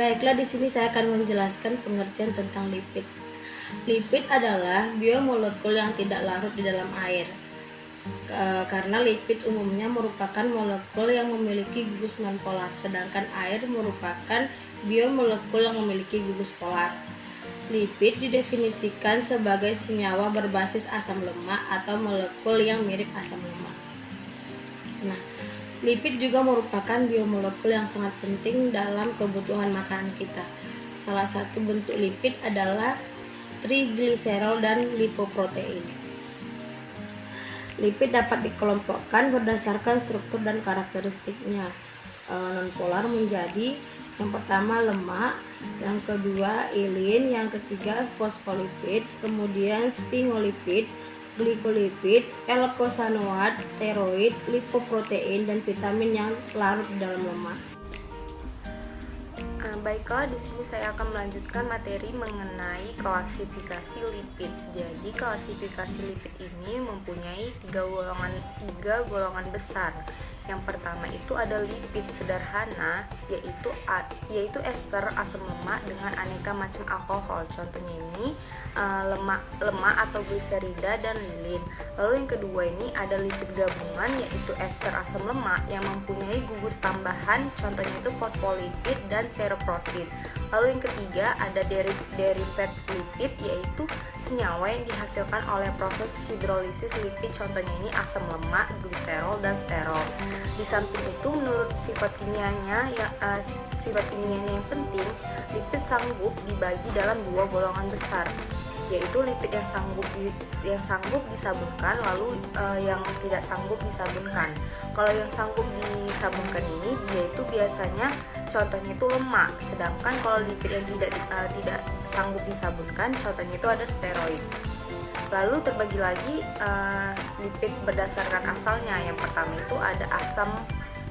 Baiklah, di sini saya akan menjelaskan pengertian tentang lipid. Lipid adalah biomolekul yang tidak larut di dalam air. Karena lipid umumnya merupakan molekul yang memiliki gugus nonpolar, sedangkan air merupakan biomolekul yang memiliki gugus polar. Lipid didefinisikan sebagai senyawa berbasis asam lemak atau molekul yang mirip asam lemak. Nah, lipid juga merupakan biomolekul yang sangat penting dalam kebutuhan makanan kita. Salah satu bentuk lipid adalah trigliserol dan lipoprotein. Lipid dapat dikelompokkan berdasarkan struktur dan karakteristiknya. Nonpolar menjadi yang pertama lemak, yang kedua ilin, yang ketiga fosfolipid, kemudian sphingolipid, glikolipid, eikosanoat, steroid, lipoprotein, dan vitamin yang larut di dalam lemak. Baiklah, di sini saya akan melanjutkan materi mengenai klasifikasi lipid. Jadi, klasifikasi lipid ini mempunyai tiga golongan besar. Yang pertama itu ada lipid sederhana, yaitu ester asam lemak dengan aneka macam alkohol. Contohnya ini lemak atau gliserida dan lilin. Lalu yang kedua ini ada lipid gabungan, yaitu ester asam lemak yang mempunyai gugus tambahan. Contohnya itu fosfolipid dan seroprosid. Lalu yang ketiga ada derivat lipid, yaitu senyawa yang dihasilkan oleh proses hidrolisis lipid. Contohnya ini asam lemak, gliserol, dan sterol. Di samping itu, menurut sifat kimianya yang penting, lipid sanggup dibagi dalam dua golongan besar, yaitu lipid yang sanggup disabunkan, lalu yang tidak sanggup disabunkan. Kalau yang sanggup disabunkan ini, dia itu biasanya contohnya itu lemak, sedangkan kalau lipid yang tidak sanggup disabunkan, contohnya itu ada steroid. Lalu terbagi lagi lipid berdasarkan asalnya. Yang pertama itu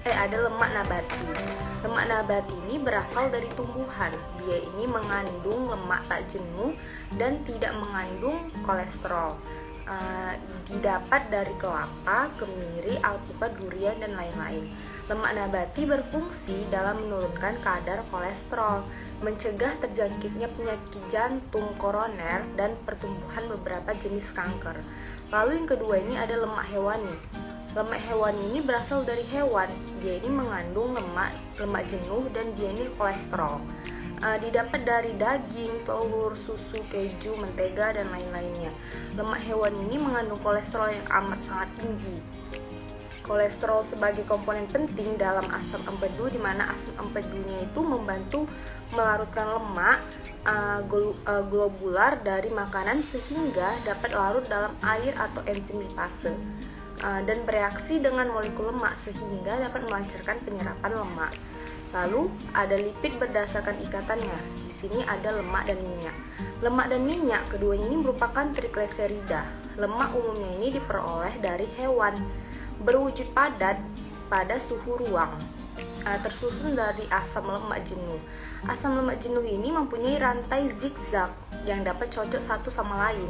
ada lemak nabati. Lemak nabati ini berasal dari tumbuhan. Dia ini mengandung lemak tak jenuh dan tidak mengandung kolesterol. Didapat dari kelapa, kemiri, alpukat, durian, dan lain-lain. Lemak nabati berfungsi dalam menurunkan kadar kolesterol, mencegah terjangkitnya penyakit jantung koroner, dan pertumbuhan beberapa jenis kanker. Lalu yang kedua ini ada lemak hewani. Lemak hewani ini berasal dari hewan. Dia ini mengandung lemak jenuh, dan dia ini kolesterol. Didapat dari daging, telur, susu, keju, mentega, dan lain-lainnya. Lemak hewan ini mengandung kolesterol yang amat sangat tinggi. Kolesterol sebagai komponen penting dalam asam empedu, di mana asam empedunya itu membantu melarutkan lemak globular dari makanan sehingga dapat larut dalam air atau enzim lipase dan bereaksi dengan molekul lemak sehingga dapat melancarkan penyerapan lemak. Lalu ada lipid berdasarkan ikatannya. Di sini ada lemak dan minyak. Lemak dan minyak keduanya ini merupakan trigliserida. Lemak umumnya ini diperoleh dari hewan, berwujud padat pada suhu ruang, tersusun dari asam lemak jenuh. Asam lemak jenuh ini mempunyai rantai zigzag yang dapat cocok satu sama lain,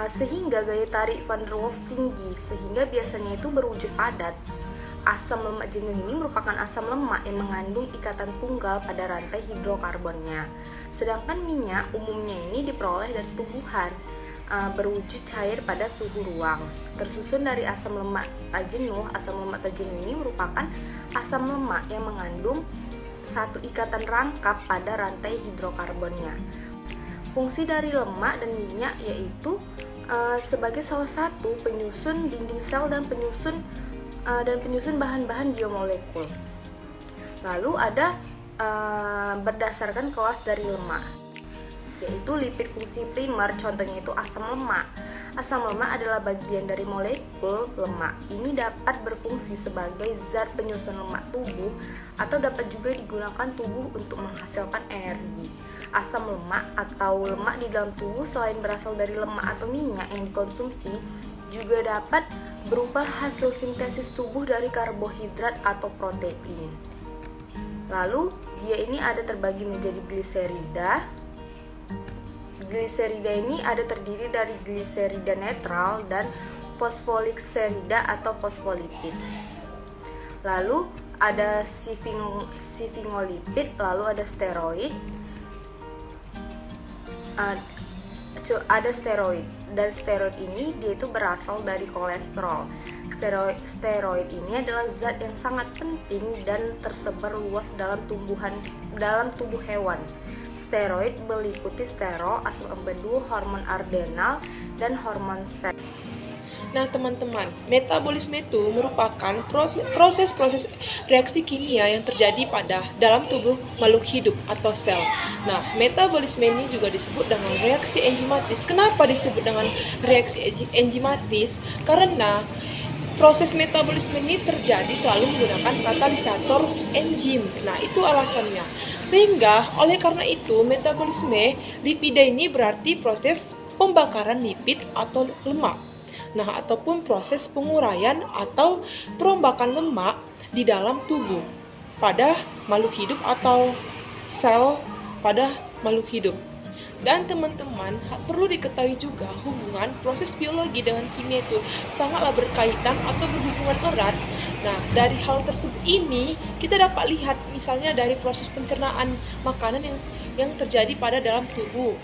sehingga gaya tarik van der Waals tinggi, sehingga biasanya itu berwujud padat. Asam lemak jenuh ini merupakan asam lemak yang mengandung ikatan tunggal pada rantai hidrokarbonnya. Sedangkan minyak umumnya ini diperoleh dari tumbuhan, berwujud cair pada suhu ruang, tersusun dari asam lemak tak jenuh. Asam lemak tak jenuh ini merupakan asam lemak yang mengandung satu ikatan rangkap pada rantai hidrokarbonnya. Fungsi dari lemak dan minyak yaitu sebagai salah satu penyusun dinding sel dan penyusun bahan-bahan biomolekul. Lalu ada berdasarkan kelas dari lemak, yaitu lipid fungsi primer, contohnya itu asam lemak. Asam lemak adalah bagian dari molekul lemak. Ini dapat berfungsi sebagai zat penyusun lemak tubuh atau dapat juga digunakan tubuh untuk menghasilkan energi. Asam lemak atau lemak di dalam tubuh selain berasal dari lemak atau minyak yang dikonsumsi, juga dapat berupa hasil sintesis tubuh dari karbohidrat atau protein. Lalu dia ini ada terbagi menjadi gliserida. Gliserida ini ada terdiri dari gliserida netral dan fosfogliserida atau fosfolipid. Lalu ada sphingolipid, lalu ada steroid. Ada steroid, dan steroid ini dia itu berasal dari kolesterol. Steroid ini adalah zat yang sangat penting dan tersebar luas dalam tubuh hewan. Steroid meliputi sterol, asam empedu, hormon adrenal, dan hormon seks. Nah teman-teman, metabolisme itu merupakan proses-proses reaksi kimia yang terjadi dalam tubuh makhluk hidup atau sel. Nah, metabolisme ini juga disebut dengan reaksi enzimatis. Kenapa disebut dengan reaksi enzimatis? Karena proses metabolisme ini terjadi selalu menggunakan katalisator enzim. Nah, itu alasannya. Sehingga oleh karena itu metabolisme lipida ini berarti proses pembakaran lipid atau lemak. Nah, ataupun proses penguraian atau perombakan lemak di dalam tubuh pada makhluk hidup atau sel pada makhluk hidup. Dan teman-teman, perlu diketahui juga hubungan proses biologi dengan kimia itu sangatlah berkaitan atau berhubungan erat. Nah, dari hal tersebut ini kita dapat lihat misalnya dari proses pencernaan makanan yang terjadi pada dalam tubuh,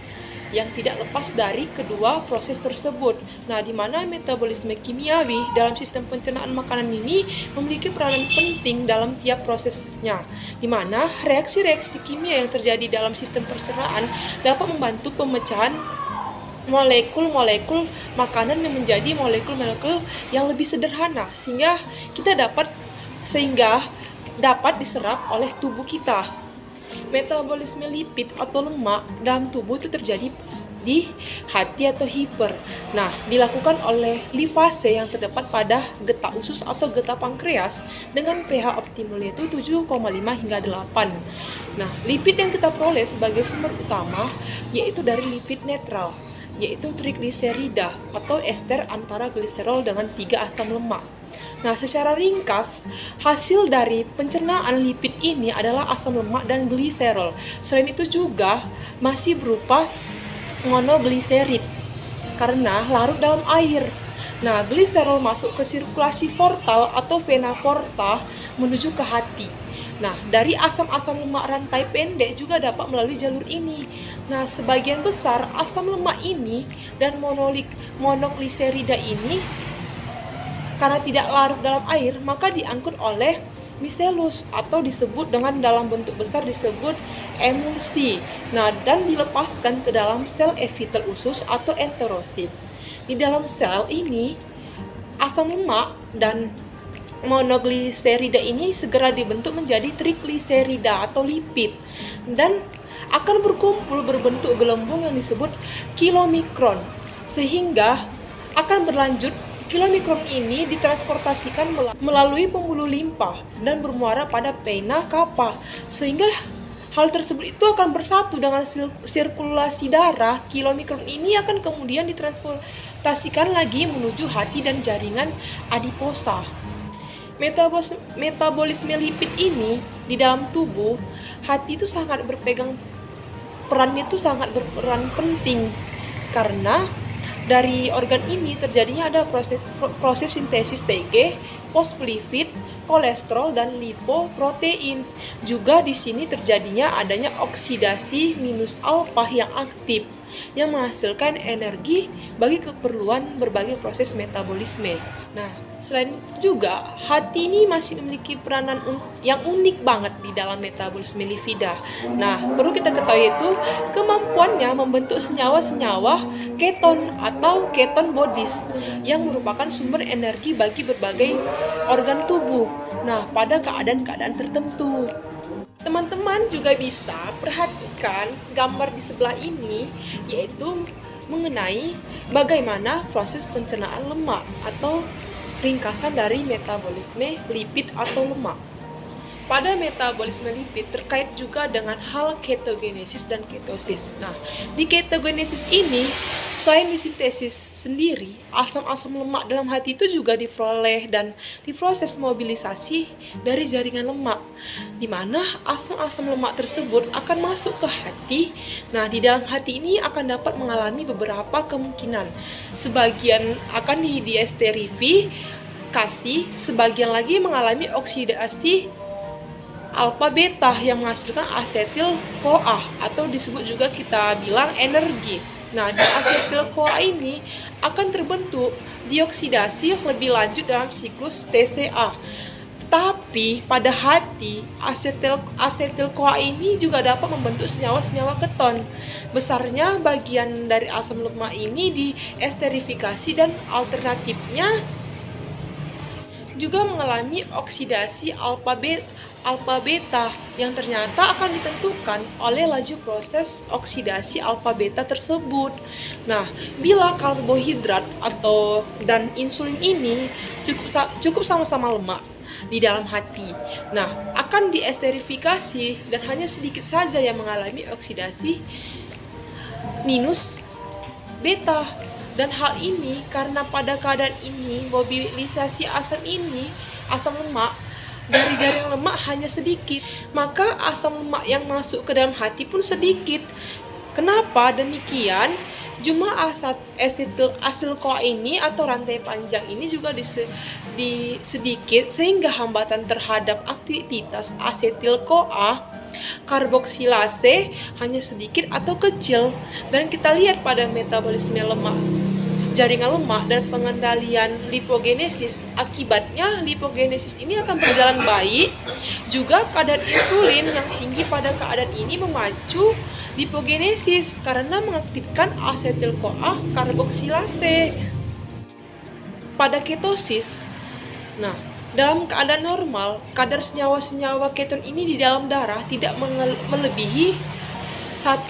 yang tidak lepas dari kedua proses tersebut. Nah, di mana metabolisme kimiawi dalam sistem pencernaan makanan ini memiliki peranan penting dalam tiap prosesnya, di mana reaksi-reaksi kimia yang terjadi dalam sistem pencernaan dapat membantu pemecahan molekul-molekul makanan yang menjadi molekul-molekul yang lebih sederhana sehingga dapat diserap oleh tubuh kita. Metabolisme lipid atau lemak dalam tubuh itu terjadi di hati atau hiper. Nah, dilakukan oleh lipase yang terdapat pada getah usus atau getah pankreas dengan pH optimalnya itu 7,5 hingga 8. Nah, lipid yang kita peroleh sebagai sumber utama yaitu dari lipid netral, yaitu trigliserida atau ester antara gliserol dengan 3 asam lemak. Nah, secara ringkas, hasil dari pencernaan lipid ini adalah asam lemak dan gliserol. Selain itu juga masih berupa monogliserid karena larut dalam air. Nah, gliserol masuk ke sirkulasi portal atau vena porta menuju ke hati. Nah, dari asam-asam lemak rantai pendek juga dapat melalui jalur ini. Nah, sebagian besar asam lemak ini dan monogliserida ini karena tidak larut dalam air, maka diangkut oleh miselus atau disebut dengan dalam bentuk besar disebut emulsi. Nah, dan dilepaskan ke dalam sel epitel usus atau enterosit. Di dalam sel ini, asam lemak dan monogliserida ini segera dibentuk menjadi trigliserida atau lipid dan akan berkumpul berbentuk gelembung yang disebut kilomikron, sehingga akan berlanjut. Kilomikron ini ditransportasikan melalui pembuluh limpa dan bermuara pada vena cava, sehingga hal tersebut itu akan bersatu dengan sirkulasi darah. Kilomikron ini akan kemudian ditransportasikan lagi menuju hati dan jaringan adiposa. Metabolisme lipid ini di dalam tubuh hati itu perannya itu sangat berperan penting karena dari organ ini terjadinya ada proses sintesis TG, fosfolipid, kolesterol dan lipoprotein. Juga di sini terjadinya adanya oksidasi minus alfa yang aktif yang menghasilkan energi bagi keperluan berbagai proses metabolisme. Nah, selain itu juga hati ini masih memiliki peranan yang unik banget di dalam metabolisme lipida. Nah, perlu kita ketahui itu kemampuannya membentuk senyawa-senyawa keton atau keton bodies yang merupakan sumber energi bagi berbagai organ tubuh. Nah, pada keadaan-keadaan tertentu. Teman-teman juga bisa perhatikan gambar di sebelah ini, yaitu mengenai bagaimana proses pencernaan lemak atau ringkasan dari metabolisme lipid atau lemak. Pada metabolisme lipid terkait juga dengan hal ketogenesis dan ketosis. Nah, di ketogenesis ini, selain disintesis sendiri, asam-asam lemak dalam hati itu juga diperoleh dan diproses mobilisasi dari jaringan lemak, di mana asam-asam lemak tersebut akan masuk ke hati. Nah, di dalam hati ini akan dapat mengalami beberapa kemungkinan. Sebagian akan diesterifikasi, sebagian lagi mengalami oksidasi alfa beta yang menghasilkan asetil-CoA atau disebut juga kita bilang energi. Nah, di asetil-CoA ini akan terbentuk dioksidasi lebih lanjut dalam siklus TCA. Tapi pada hati, asetil-CoA ini juga dapat membentuk senyawa-senyawa keton. Besarnya bagian dari asam lemak ini diesterifikasi dan alternatifnya juga mengalami oksidasi alfa beta yang ternyata akan ditentukan oleh laju proses oksidasi alfa beta tersebut. Nah, bila karbohidrat dan insulin ini cukup sama-sama lemak di dalam hati, nah akan diesterifikasi dan hanya sedikit saja yang mengalami oksidasi minus beta. Dan hal ini karena pada keadaan ini mobilisasi asam lemak dari jaring lemak hanya sedikit, maka asam lemak yang masuk ke dalam hati pun sedikit. Kenapa demikian? Jumlah asetil-CoA ini atau rantai panjang ini juga sedikit sehingga hambatan terhadap aktivitas asetil-CoA karboksilase hanya sedikit atau kecil. Dan kita lihat pada metabolisme jaringan lemak dan pengendalian lipogenesis. Akibatnya lipogenesis ini akan berjalan baik. Juga kadar insulin yang tinggi pada keadaan ini memacu lipogenesis karena mengaktifkan asetil-CoA karboksilase. Pada ketosis, nah, dalam keadaan normal, kadar senyawa-senyawa keton ini di dalam darah tidak melebihi 1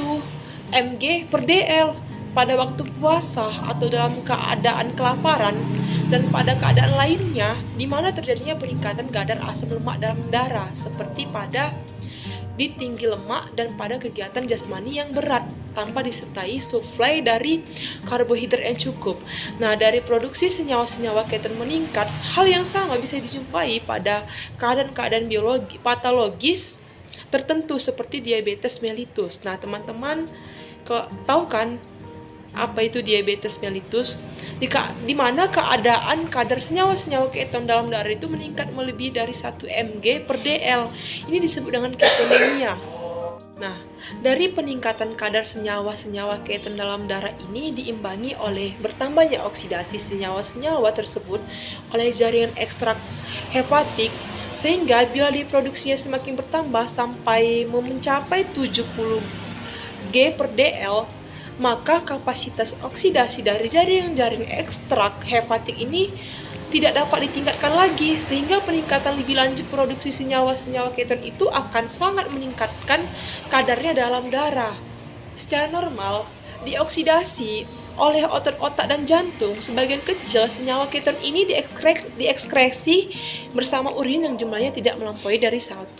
mg per dl pada waktu puasa atau dalam keadaan kelaparan, dan pada keadaan lainnya di mana terjadinya peningkatan kadar asam lemak dalam darah seperti pada di tinggi lemak dan pada kegiatan jasmani yang berat tanpa disertai suplai dari karbohidrat yang cukup. Nah, dari produksi senyawa-senyawa keton meningkat, hal yang sama bisa dijumpai pada keadaan-keadaan patologis tertentu seperti diabetes mellitus. Nah, teman-teman tahu kan apa itu diabetes mellitus? Di mana keadaan kadar senyawa-senyawa keton dalam darah itu meningkat melebihi dari 1 mg per dl. Ini disebut dengan ketonemia. Nah, dari peningkatan kadar senyawa-senyawa keton dalam darah ini diimbangi oleh bertambahnya oksidasi senyawa-senyawa tersebut oleh jaringan ekstrak hepatik, sehingga bila diproduksinya semakin bertambah sampai mencapai 70 G per dl, maka kapasitas oksidasi dari jaringan ekstrak hepatik ini tidak dapat ditingkatkan lagi, sehingga peningkatan lebih lanjut produksi senyawa-senyawa keton itu akan sangat meningkatkan kadarnya dalam darah. Secara normal, dioksidasi oleh otot-otak dan jantung, sebagian kecil senyawa keton ini diekskresi bersama urin yang jumlahnya tidak melampaui dari 1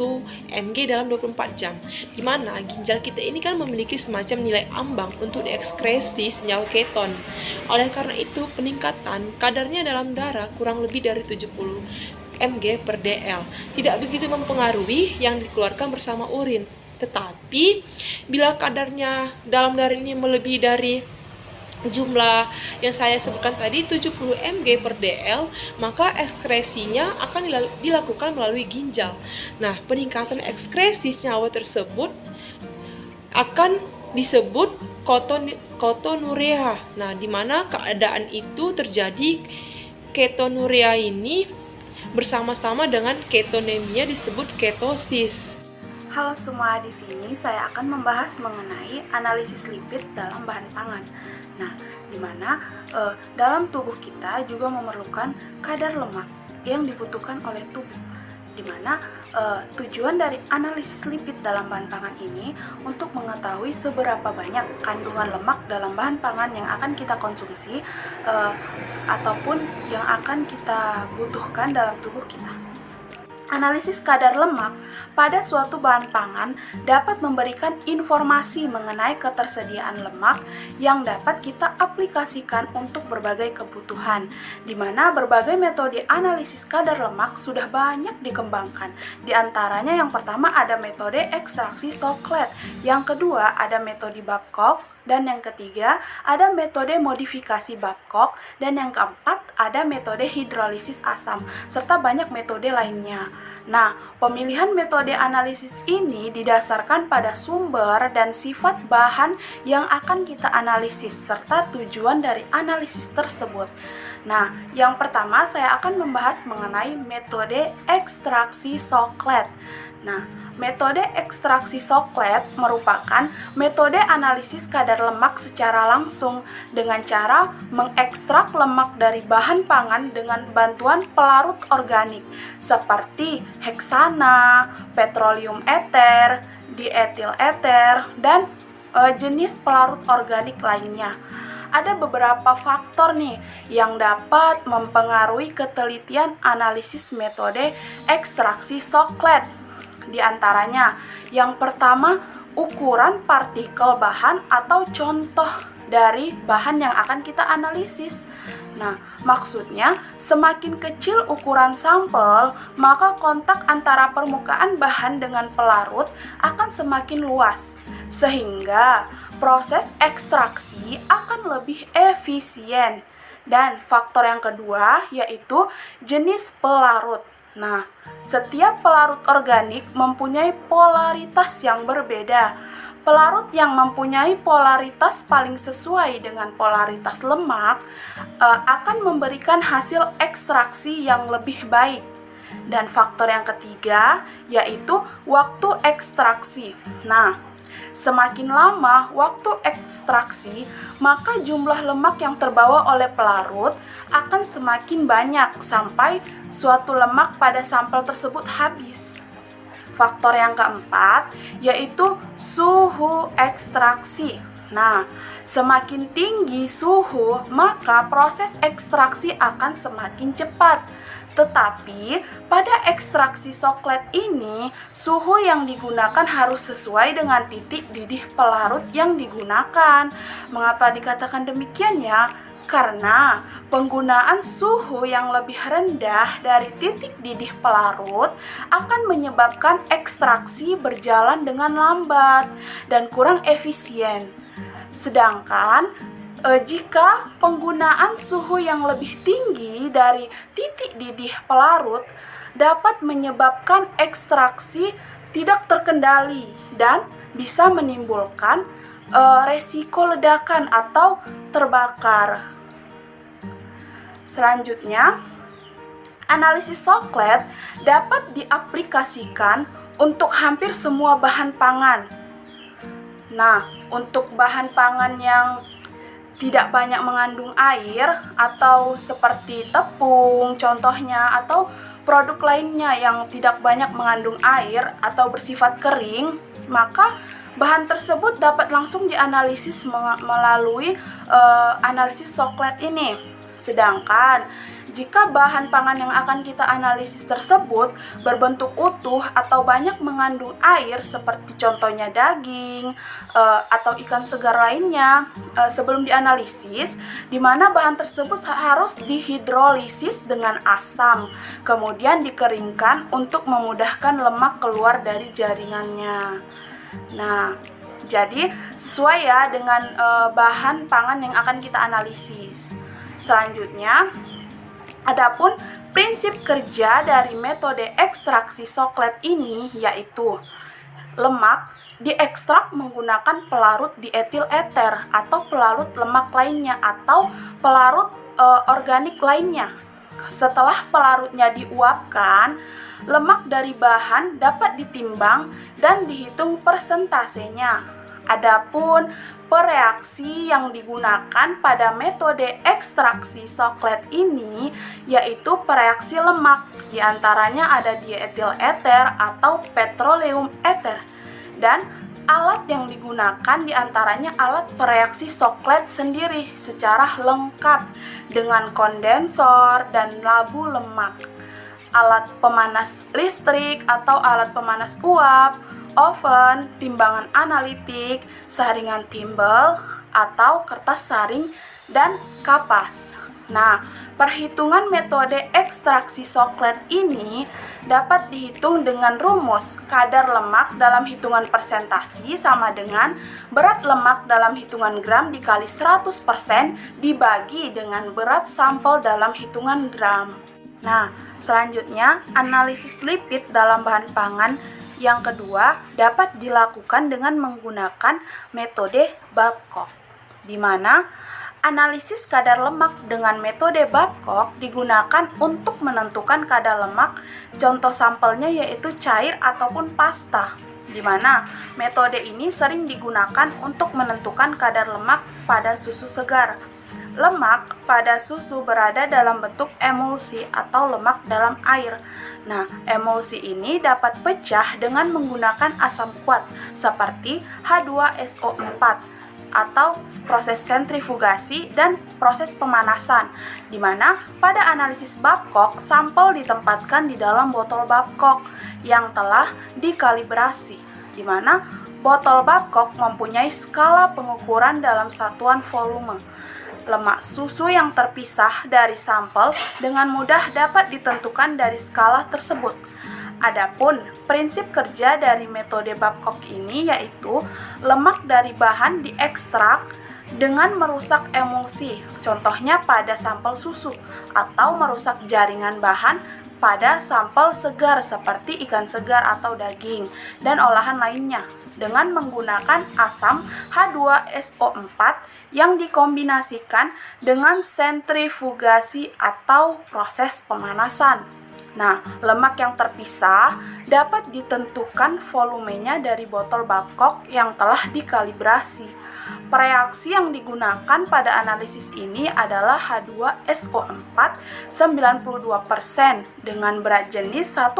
mg dalam 24 jam. Di mana ginjal kita ini kan memiliki semacam nilai ambang untuk diekskresi senyawa keton. Oleh karena itu, peningkatan kadarnya dalam darah kurang lebih dari 70 mg per dl tidak begitu mempengaruhi yang dikeluarkan bersama urin. Tetapi bila kadarnya dalam darah ini melebihi dari jumlah yang saya sebutkan tadi 70 mg per dl, maka ekskresinya akan dilakukan melalui ginjal. Nah, peningkatan ekskresi senyawa tersebut akan disebut ketonuria. Nah, di mana keadaan itu terjadi ketonuria ini bersama-sama dengan ketonemia disebut ketosis. Halo semua, di sini saya akan membahas mengenai analisis lipid dalam bahan pangan. Nah, di mana dalam tubuh kita juga memerlukan kadar lemak yang dibutuhkan oleh tubuh. Di mana tujuan dari analisis lipid dalam bahan pangan ini untuk mengetahui seberapa banyak kandungan lemak dalam bahan pangan yang akan kita konsumsi ataupun yang akan kita butuhkan dalam tubuh kita. Analisis kadar lemak pada suatu bahan pangan dapat memberikan informasi mengenai ketersediaan lemak yang dapat kita aplikasikan untuk berbagai kebutuhan, di mana berbagai metode analisis kadar lemak sudah banyak dikembangkan. Di antaranya yang pertama ada metode ekstraksi Soklet, yang kedua ada metode Babcock, dan yang ketiga ada metode modifikasi Babcock, dan yang keempat ada metode hidrolisis asam, serta banyak metode lainnya. Nah, pemilihan metode analisis ini didasarkan pada sumber dan sifat bahan yang akan kita analisis serta tujuan dari analisis tersebut. Nah, yang pertama saya akan membahas mengenai metode ekstraksi Soklet. Nah, metode ekstraksi Soklet merupakan metode analisis kadar lemak secara langsung dengan cara mengekstrak lemak dari bahan pangan dengan bantuan pelarut organik seperti heksana, petroleum eter, dietil eter, dan jenis pelarut organik lainnya. Ada beberapa faktor nih yang dapat mempengaruhi ketelitian analisis metode ekstraksi Soklet. Di antaranya, yang pertama, ukuran partikel bahan atau contoh dari bahan yang akan kita analisis. Nah, maksudnya semakin kecil ukuran sampel, maka kontak antara permukaan bahan dengan pelarut akan semakin luas, sehingga proses ekstraksi akan lebih efisien. Dan faktor yang kedua yaitu jenis pelarut. Nah, setiap pelarut organik mempunyai polaritas yang berbeda. Pelarut yang mempunyai polaritas paling sesuai dengan polaritas lemak akan memberikan hasil ekstraksi yang lebih baik. Dan faktor yang ketiga yaitu waktu ekstraksi. Nah, semakin lama waktu ekstraksi, maka jumlah lemak yang terbawa oleh pelarut akan semakin banyak sampai suatu lemak pada sampel tersebut habis. Faktor yang keempat yaitu suhu ekstraksi. Nah, semakin tinggi suhu, maka proses ekstraksi akan semakin cepat. Tetapi pada ekstraksi Soklet ini, suhu yang digunakan harus sesuai dengan titik didih pelarut yang digunakan. Mengapa dikatakan demikian ya? Karena penggunaan suhu yang lebih rendah dari titik didih pelarut akan menyebabkan ekstraksi berjalan dengan lambat dan kurang efisien. Sedangkan jika penggunaan suhu yang lebih tinggi dari titik didih pelarut dapat menyebabkan ekstraksi tidak terkendali dan bisa menimbulkan resiko ledakan atau terbakar. Selanjutnya, analisis Soklet dapat diaplikasikan untuk hampir semua bahan pangan. Nah, untuk bahan pangan yang tidak banyak mengandung air atau seperti tepung contohnya atau produk lainnya yang tidak banyak mengandung air atau bersifat kering, maka bahan tersebut dapat langsung dianalisis melalui analisis Soklet ini. Sedangkan jika bahan pangan yang akan kita analisis tersebut berbentuk utuh atau banyak mengandung air seperti contohnya daging atau ikan segar lainnya, sebelum dianalisis, di mana bahan tersebut harus dihidrolisis dengan asam, kemudian dikeringkan untuk memudahkan lemak keluar dari jaringannya. Nah, jadi sesuai ya dengan bahan pangan yang akan kita analisis. Selanjutnya, adapun prinsip kerja dari metode ekstraksi Soklet ini yaitu lemak diekstrak menggunakan pelarut dietil eter atau pelarut lemak lainnya atau pelarut organik lainnya. Setelah pelarutnya diuapkan, lemak dari bahan dapat ditimbang dan dihitung persentasenya. Adapun pereaksi yang digunakan pada metode ekstraksi Soklet ini yaitu pereaksi lemak, diantaranya ada dietil eter atau petroleum eter, dan alat yang digunakan diantaranya alat pereaksi Soklet sendiri secara lengkap dengan kondensor dan labu lemak, alat pemanas listrik atau alat pemanas uap, oven, timbangan analitik, saringan timbel atau kertas saring, dan kapas. Nah, perhitungan metode ekstraksi Soklet ini dapat dihitung dengan rumus kadar lemak dalam hitungan persentasi sama dengan berat lemak dalam hitungan gram dikali 100% dibagi dengan berat sampel dalam hitungan gram. Nah, selanjutnya analisis lipid dalam bahan pangan yang kedua dapat dilakukan dengan menggunakan metode Babcock, di mana analisis kadar lemak dengan metode Babcock digunakan untuk menentukan kadar lemak. Contoh sampelnya yaitu cair ataupun pasta, di mana metode ini sering digunakan untuk menentukan kadar lemak pada susu segar. Lemak pada susu berada dalam bentuk emulsi atau lemak dalam air. Nah, emulsi ini dapat pecah dengan menggunakan asam kuat seperti H2SO4 atau proses sentrifugasi dan proses pemanasan, di mana pada analisis Babcock sampel ditempatkan di dalam botol Babcock yang telah dikalibrasi, di mana botol Babcock mempunyai skala pengukuran dalam satuan volume. Lemak susu yang terpisah dari sampel dengan mudah dapat ditentukan dari skala tersebut. Adapun prinsip kerja dari metode Babcock ini yaitu lemak dari bahan diekstrak dengan merusak emulsi, contohnya pada sampel susu, atau merusak jaringan bahan pada sampel segar seperti ikan segar atau daging dan olahan lainnya dengan menggunakan asam H2SO4 yang dikombinasikan dengan sentrifugasi atau proses pemanasan. Nah, lemak yang terpisah dapat ditentukan volumenya dari botol Babcock yang telah dikalibrasi. Reaksi yang digunakan pada analisis ini adalah H2SO4 92% dengan berat jenis 1,80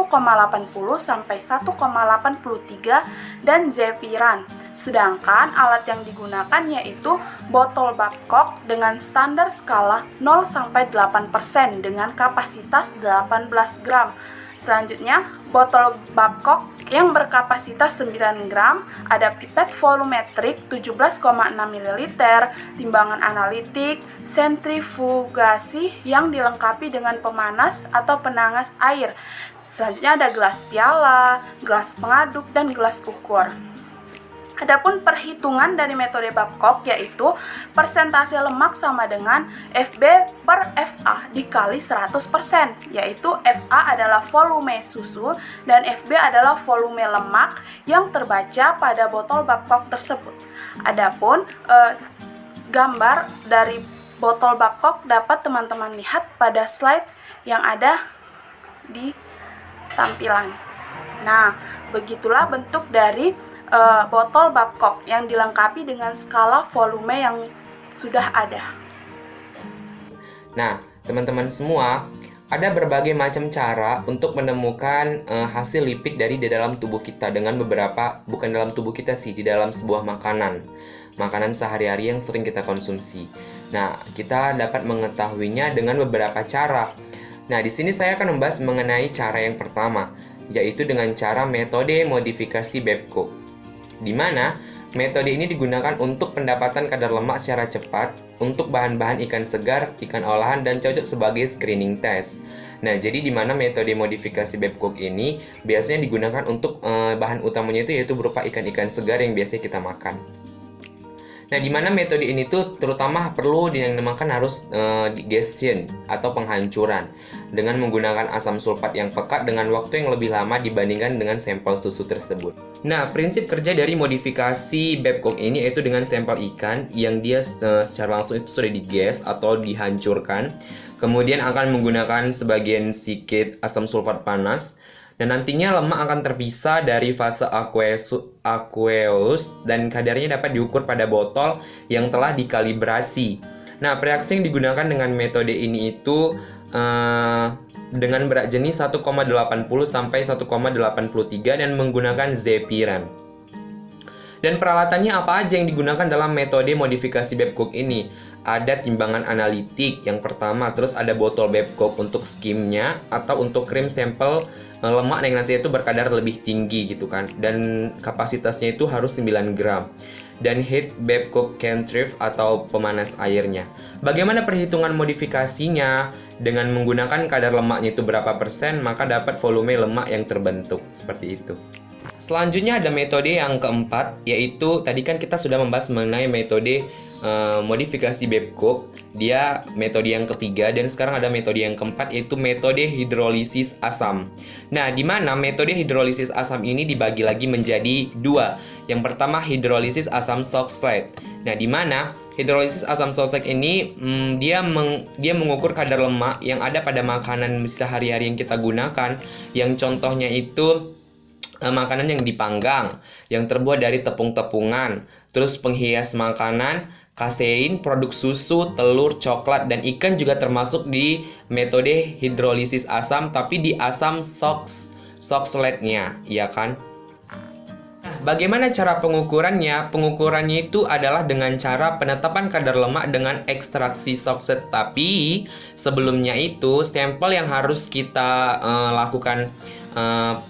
sampai 1,83 dan zepiran. Sedangkan alat yang digunakan yaitu botol Babcock dengan standar skala 0 sampai 8% dengan kapasitas 18 gram. Selanjutnya, botol Babcock yang berkapasitas 9 gram, ada pipet volumetrik 17,6 ml, timbangan analitik, sentrifugasi yang dilengkapi dengan pemanas atau penangas air. Selanjutnya ada gelas piala, gelas pengaduk, dan gelas ukur. Adapun perhitungan dari metode Babcock yaitu persentase lemak sama dengan FB per FA dikali 100%, yaitu FA adalah volume susu dan FB adalah volume lemak yang terbaca pada botol Babcock tersebut. Adapun gambar dari botol Babcock dapat teman-teman lihat pada slide yang ada di tampilan. Nah, begitulah bentuk dari botol Babcock yang dilengkapi dengan skala volume yang sudah ada. Nah, teman-teman semua, ada berbagai macam cara untuk menemukan hasil lipid dari di dalam tubuh kita dengan beberapa, bukan dalam tubuh kita sih, di dalam sebuah makanan sehari-hari yang sering kita konsumsi. Nah, kita dapat mengetahuinya dengan beberapa cara. Nah, di sini saya akan membahas mengenai cara yang pertama, yaitu dengan cara metode modifikasi Babcock, di mana metode ini digunakan untuk pendapatan kadar lemak secara cepat untuk bahan-bahan ikan segar, ikan olahan, dan cocok sebagai screening test. Nah, jadi di mana metode modifikasi Babcock ini biasanya digunakan untuk bahan utamanya itu yaitu berupa ikan-ikan segar yang biasanya kita makan. Nah, di mana metode ini tuh terutama perlu dinamakan harus digestion atau penghancuran dengan menggunakan asam sulfat yang pekat dengan waktu yang lebih lama dibandingkan dengan sampel susu tersebut. Nah, prinsip kerja dari modifikasi Babcock ini yaitu dengan sampel ikan yang dia secara langsung itu sudah diges atau dihancurkan, kemudian akan menggunakan sebagian sedikit asam sulfat panas. Dan nantinya lemak akan terpisah dari fase aqueous dan kadarnya dapat diukur pada botol yang telah dikalibrasi. Nah, reaksi yang digunakan dengan metode ini itu dengan berat jenis 1,80 sampai 1,83 dan menggunakan zepiran. Dan peralatannya apa aja yang digunakan dalam metode modifikasi Babcock ini? Ada timbangan analitik yang pertama, terus ada botol Babcock untuk skimnya atau untuk krim sampel lemak yang nanti itu berkadar lebih tinggi gitu kan, dan kapasitasnya itu harus 9 gram. Dan heat Babcock cantref atau pemanas airnya. Bagaimana perhitungan modifikasinya? Dengan menggunakan kadar lemaknya itu berapa persen, maka dapat volume lemak yang terbentuk seperti itu. Selanjutnya ada metode yang keempat, yaitu tadi kan kita sudah membahas mengenai metode modifikasi Babcock, dia metode yang ketiga, dan sekarang ada metode yang keempat, yaitu metode hidrolisis asam. Nah, di mana metode hidrolisis asam ini dibagi lagi menjadi dua. Yang pertama, hidrolisis asam saltslate. Nah, di mana hidrolisis asam saltslate ini dia mengukur kadar lemak yang ada pada makanan sehari-hari yang kita gunakan, yang contohnya itu makanan yang dipanggang, yang terbuat dari tepung-tepungan, terus penghias makanan, kasein, produk susu, telur, coklat, dan ikan juga termasuk di metode hidrolisis asam, tapi di asam saltslate-nya, ya kan? Nah, bagaimana cara pengukurannya? Pengukurannya itu adalah dengan cara penetapan kadar lemak dengan ekstraksi saltslate. Tapi sebelumnya itu sampel yang harus kita lakukan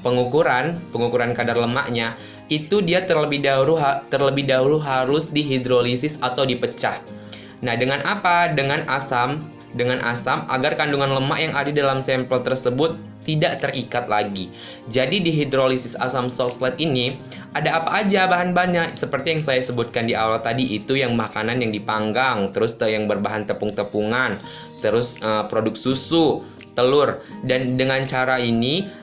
pengukuran kadar lemaknya itu dia terlebih dahulu harus dihidrolisis atau dipecah. Nah, dengan apa? Dengan asam agar kandungan lemak yang ada dalam sampel tersebut tidak terikat lagi. Jadi di hidrolisis asam saltslate ini ada apa aja bahan-bahannya? Seperti yang saya sebutkan di awal tadi, itu yang makanan yang dipanggang, terus yang berbahan tepung-tepungan, terus produk susu, telur. Dan dengan cara ini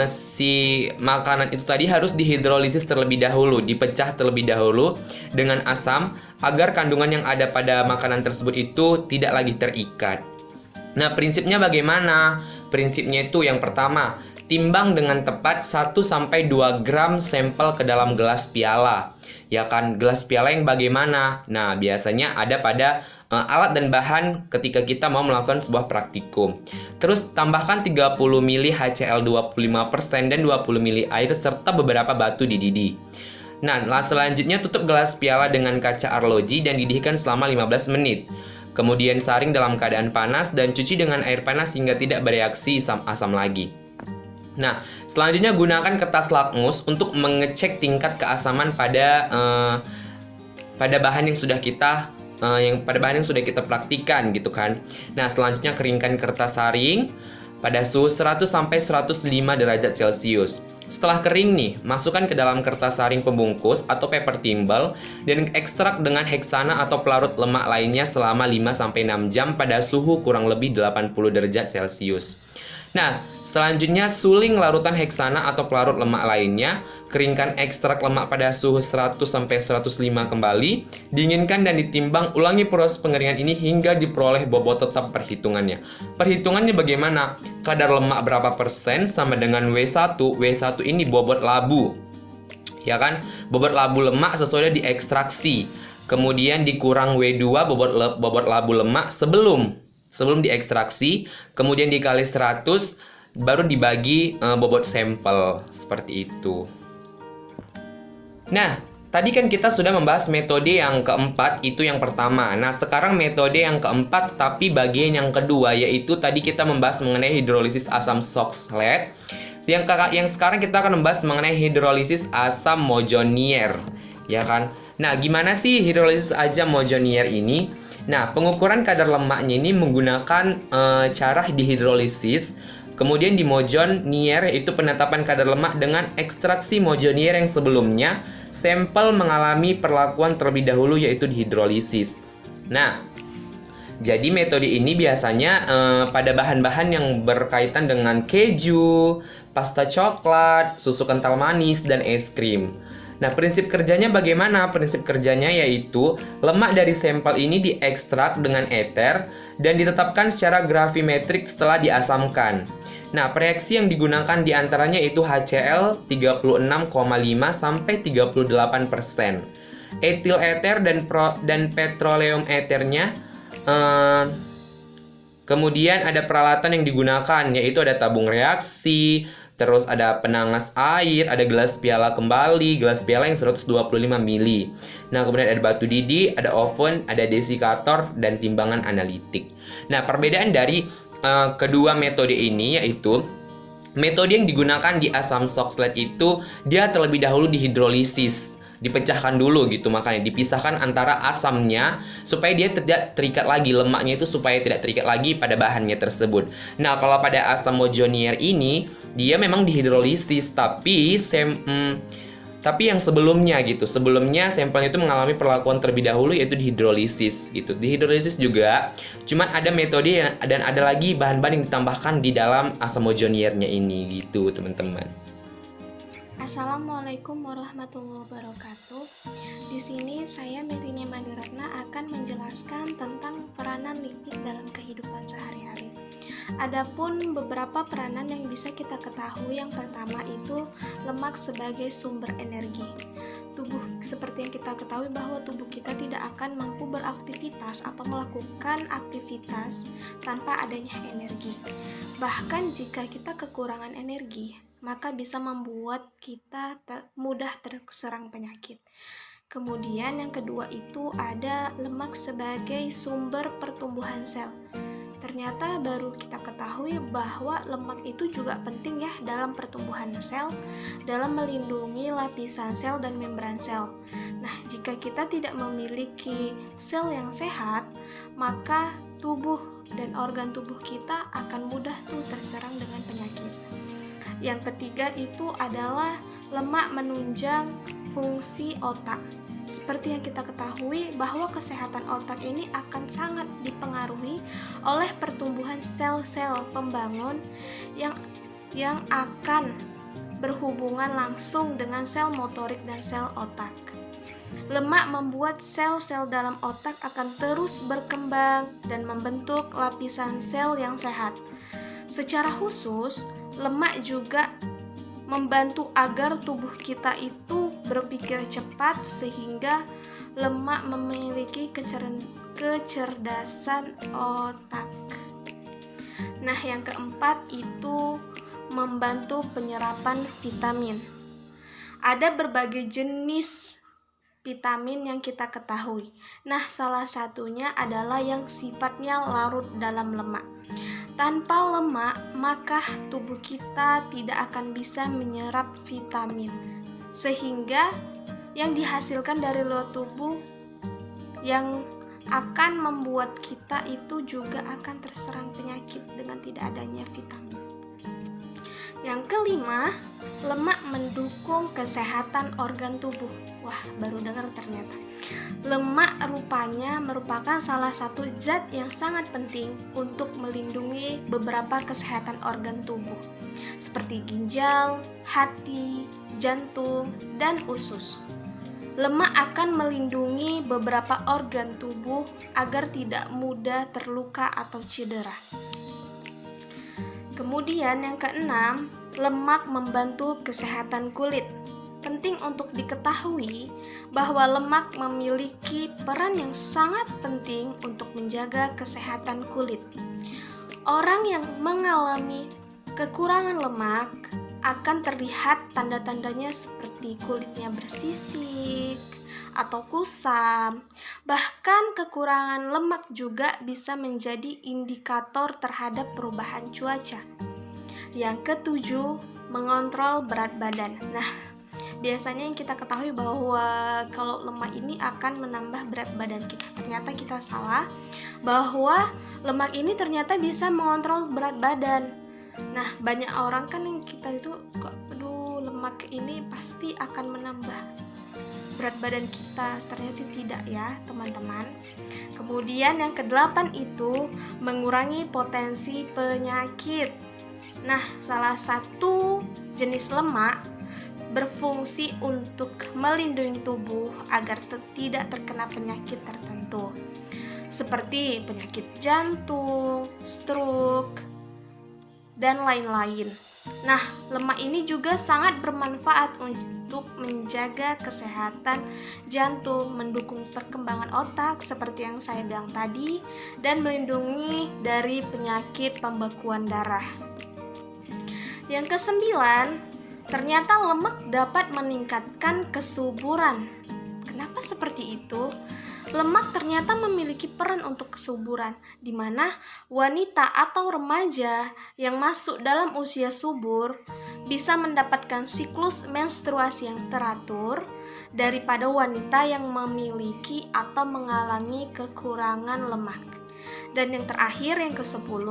si makanan itu tadi harus dihidrolisis terlebih dahulu, dipecah terlebih dahulu dengan asam agar kandungan yang ada pada makanan tersebut itu tidak lagi terikat. Nah, prinsipnya bagaimana? Prinsipnya itu yang pertama, timbang dengan tepat 1-2 gram sampel ke dalam gelas piala. Ya kan, gelas piala yang bagaimana? Nah, biasanya ada pada alat dan bahan ketika kita mau melakukan sebuah praktikum. Terus tambahkan 30 ml HCl 25% dan 20 ml air serta beberapa batu dididih. Nah, selanjutnya tutup gelas piala dengan kaca arloji dan didihkan selama 15 menit. Kemudian saring dalam keadaan panas dan cuci dengan air panas hingga tidak bereaksi asam lagi. Nah, selanjutnya gunakan kertas lakmus untuk mengecek tingkat keasaman pada bahan yang sudah kita praktikkan gitu kan. Nah, selanjutnya keringkan kertas saring pada suhu 100-105 derajat Celcius. Setelah kering nih, masukkan ke dalam kertas saring pembungkus atau paper timbel dan ekstrak dengan heksana atau pelarut lemak lainnya selama 5-6 jam pada suhu kurang lebih 80 derajat Celcius. Nah, selanjutnya suling larutan heksana atau pelarut lemak lainnya, keringkan ekstrak lemak pada suhu 100-105 kembali, dinginkan dan ditimbang. Ulangi proses pengeringan ini hingga diperoleh bobot tetap perhitungannya. Perhitungannya bagaimana? Kadar lemak berapa persen sama dengan W1. W1 ini bobot labu. Ya kan? Bobot labu lemak sesuai diekstraksi. Kemudian dikurang W2 bobot labu lemak sebelum diekstraksi, kemudian dikali 100, baru dibagi bobot sampel, seperti itu. Nah, tadi kan kita sudah membahas metode yang keempat, itu yang pertama. Nah, sekarang metode yang keempat, tapi bagian yang kedua, yaitu tadi kita membahas mengenai hidrolisis asam saltslate. Yang sekarang kita akan membahas mengenai hidrolisis asam mojonier, ya kan? Nah, gimana sih hidrolisis asam mojonier ini? Nah, pengukuran kadar lemaknya ini menggunakan cara dihidrolisis, kemudian di mojonier yaitu penetapan kadar lemak dengan ekstraksi mojonier yang sebelumnya sampel mengalami perlakuan terlebih dahulu yaitu dihidrolisis. Nah, jadi metode ini biasanya pada bahan-bahan yang berkaitan dengan keju, pasta coklat, susu kental manis, dan es krim. Nah, prinsip kerjanya bagaimana? Prinsip kerjanya yaitu lemak dari sampel ini diekstrak dengan eter dan ditetapkan secara gravimetrik setelah diasamkan. Nah, reaksi yang digunakan diantaranya itu HCl 36,5 sampai 38%. Etil eter dan petroleum eternya. Kemudian ada peralatan yang digunakan, yaitu ada tabung reaksi, terus ada penangas air, ada gelas piala kembali, gelas piala yang 125 ml. Nah, kemudian ada batu didih, ada oven, ada desikator, dan timbangan analitik. Nah, perbedaan dari kedua metode ini yaitu metode yang digunakan di asam saltslate itu dia terlebih dahulu dihidrolisis, dipecahkan dulu gitu, makanya dipisahkan antara asamnya supaya dia tidak terikat lagi, lemaknya itu supaya tidak terikat lagi pada bahannya tersebut. Nah, kalau pada asam mojonier ini dia memang dihidrolisis, tapi Tapi yang sebelumnya gitu, sebelumnya sampelnya itu mengalami perlakuan terlebih dahulu yaitu dihidrolisis gitu. Dihidrolisis juga, cuman ada metode dan ada lagi bahan-bahan yang ditambahkan di dalam asam ozoniernya ini gitu, teman-teman. Assalamualaikum warahmatullahi wabarakatuh. Di sini saya Melini Maniratna akan menjelaskan tentang peranan lipid dalam kehidupan sehari-hari. Adapun beberapa peranan yang bisa kita ketahui, yang pertama itu lemak sebagai sumber energi. Seperti yang kita ketahui bahwa tubuh kita tidak akan mampu beraktivitas atau melakukan aktivitas tanpa adanya energi. Bahkan jika kita kekurangan energi, maka bisa membuat kita mudah terserang penyakit. Kemudian yang kedua itu ada lemak sebagai sumber pertumbuhan sel. Ternyata baru kita ketahui bahwa lemak itu juga penting ya dalam pertumbuhan sel, dalam melindungi lapisan sel dan membran sel. Nah, jika kita tidak memiliki sel yang sehat, maka tubuh dan organ tubuh kita akan mudah terserang dengan penyakit. Yang ketiga itu adalah lemak menunjang fungsi otak. Seperti yang kita ketahui bahwa kesehatan otak ini akan sangat dipengaruhi oleh pertumbuhan sel-sel pembangun yang akan berhubungan langsung dengan sel motorik dan sel otak. Lemak membuat sel-sel dalam otak akan terus berkembang dan membentuk lapisan sel yang sehat. Secara khusus, lemak juga membantu agar tubuh kita itu berpikir cepat, sehingga lemak memiliki kecerdasan otak. Nah, yang keempat itu membantu penyerapan vitamin. Ada berbagai jenis vitamin yang kita ketahui. Nah, salah satunya adalah yang sifatnya larut dalam lemak. Tanpa lemak, maka tubuh kita tidak akan bisa menyerap vitamin, sehingga yang dihasilkan dari luar tubuh yang akan membuat kita itu juga akan terserang penyakit dengan tidak adanya vitamin. Yang kelima, lemak mendukung kesehatan organ tubuh. Wah, baru dengar ternyata. Lemak rupanya merupakan salah satu zat yang sangat penting untuk melindungi beberapa kesehatan organ tubuh, seperti ginjal, hati, jantung, dan usus. Lemak akan melindungi beberapa organ tubuh agar tidak mudah terluka atau cedera. Kemudian yang keenam, lemak membantu kesehatan kulit. Penting untuk diketahui bahwa lemak memiliki peran yang sangat penting untuk menjaga kesehatan kulit. Orang yang mengalami kekurangan lemak akan terlihat tanda-tandanya seperti kulitnya bersisik atau kusam. Bahkan kekurangan lemak juga bisa menjadi indikator terhadap perubahan cuaca. Yang ketujuh, mengontrol berat badan. Nah, biasanya yang kita ketahui bahwa kalau lemak ini akan menambah berat badan kita. Ternyata kita salah, bahwa lemak ini ternyata bisa mengontrol berat badan. Nah, banyak orang kan yang kita itu kok, lemak ini pasti akan menambah berat badan kita. Ternyata tidak ya, teman-teman. Kemudian yang kedelapan itu mengurangi potensi penyakit. Nah, salah satu jenis lemak berfungsi untuk melindungi tubuh agar tidak terkena penyakit tertentu, seperti penyakit jantung, stroke, dan lain-lain. Nah, lemak ini juga sangat bermanfaat untuk menjaga kesehatan jantung, mendukung perkembangan otak seperti yang saya bilang tadi, dan melindungi dari penyakit pembekuan darah. Yang kesembilan, ternyata lemak dapat meningkatkan kesuburan. Kenapa seperti itu? Lemak ternyata memiliki peran untuk kesuburan, di mana wanita atau remaja yang masuk dalam usia subur bisa mendapatkan siklus menstruasi yang teratur daripada wanita yang memiliki atau mengalami kekurangan lemak. Dan yang terakhir, yang ke-10,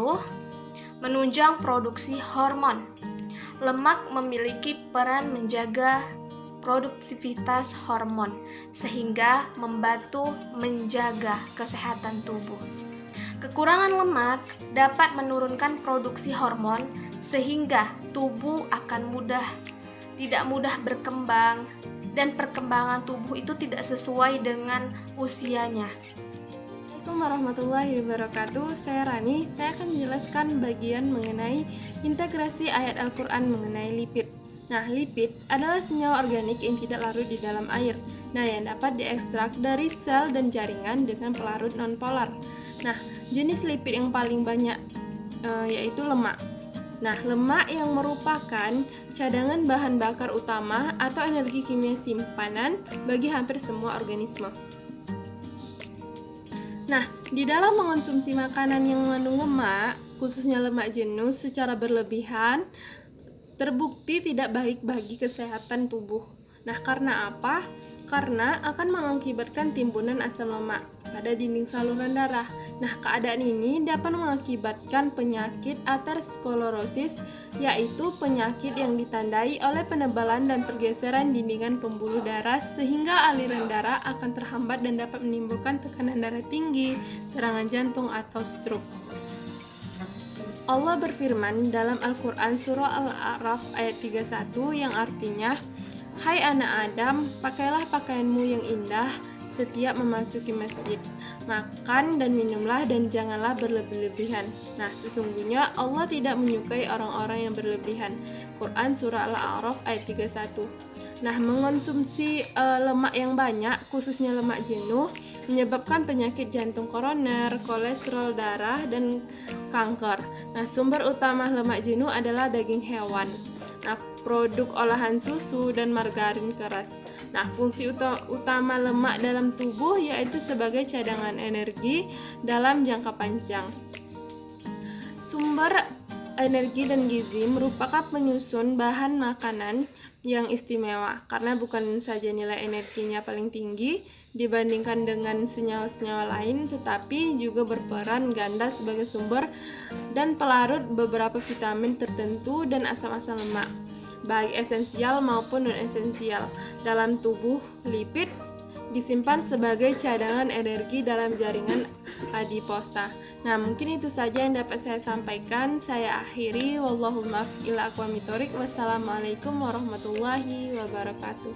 menunjang produksi hormon. Lemak memiliki peran menjaga produktivitas hormon sehingga membantu menjaga kesehatan tubuh. Kekurangan lemak dapat menurunkan produksi hormon sehingga tubuh akan tidak mudah berkembang dan perkembangan tubuh itu tidak sesuai dengan usianya. Assalamualaikum warahmatullahi wabarakatuh. Saya Rani. Saya akan menjelaskan bagian mengenai integrasi ayat Al-Quran mengenai lipid. Nah, lipid adalah senyawa organik yang tidak larut di dalam air. Nah, yang dapat diekstrak dari sel dan jaringan dengan pelarut nonpolar. Nah, jenis lipid yang paling banyak yaitu lemak. Nah, lemak yang merupakan cadangan bahan bakar utama atau energi kimia simpanan bagi hampir semua organisme. Nah, di dalam mengonsumsi makanan yang mengandung lemak, khususnya lemak jenuh secara berlebihan, terbukti tidak baik bagi kesehatan tubuh. Nah, karena apa? Karena akan mengakibatkan timbunan asam lemak pada dinding saluran darah. Nah, keadaan ini dapat mengakibatkan penyakit aterosklerosis, yaitu penyakit yang ditandai oleh penebalan dan pergeseran dindingan pembuluh darah sehingga aliran darah akan terhambat dan dapat menimbulkan tekanan darah tinggi, serangan jantung atau stroke. Allah berfirman dalam Al-Quran surah Al-A'raf ayat 31 yang artinya, "Hai anak Adam, pakailah pakaianmu yang indah setiap memasuki masjid. Makan dan minumlah dan janganlah berlebih-lebihan. Nah, sesungguhnya Allah tidak menyukai orang-orang yang berlebihan." Quran surah Al-A'raf ayat 31. Nah, mengonsumsi lemak yang banyak, khususnya lemak jenuh, menyebabkan penyakit jantung koroner, kolesterol darah, dan kanker. Nah, sumber utama lemak jenuh adalah daging hewan. Nah, produk olahan susu dan margarin keras. Nah, fungsi utama lemak dalam tubuh yaitu sebagai cadangan energi dalam jangka panjang. Sumber energi dan gizi merupakan penyusun bahan makanan yang istimewa karena bukan saja nilai energinya paling tinggi dibandingkan dengan senyawa-senyawa lain, tetapi juga berperan ganda sebagai sumber dan pelarut beberapa vitamin tertentu dan asam-asam lemak, baik esensial maupun non-esensial dalam tubuh. Lipid disimpan sebagai cadangan energi dalam jaringan adiposa. Nah, mungkin itu saja yang dapat saya sampaikan. Saya akhiri. Wallahul muwaffiq ila aqwamit thoriq. Wassalamualaikum warahmatullahi wabarakatuh.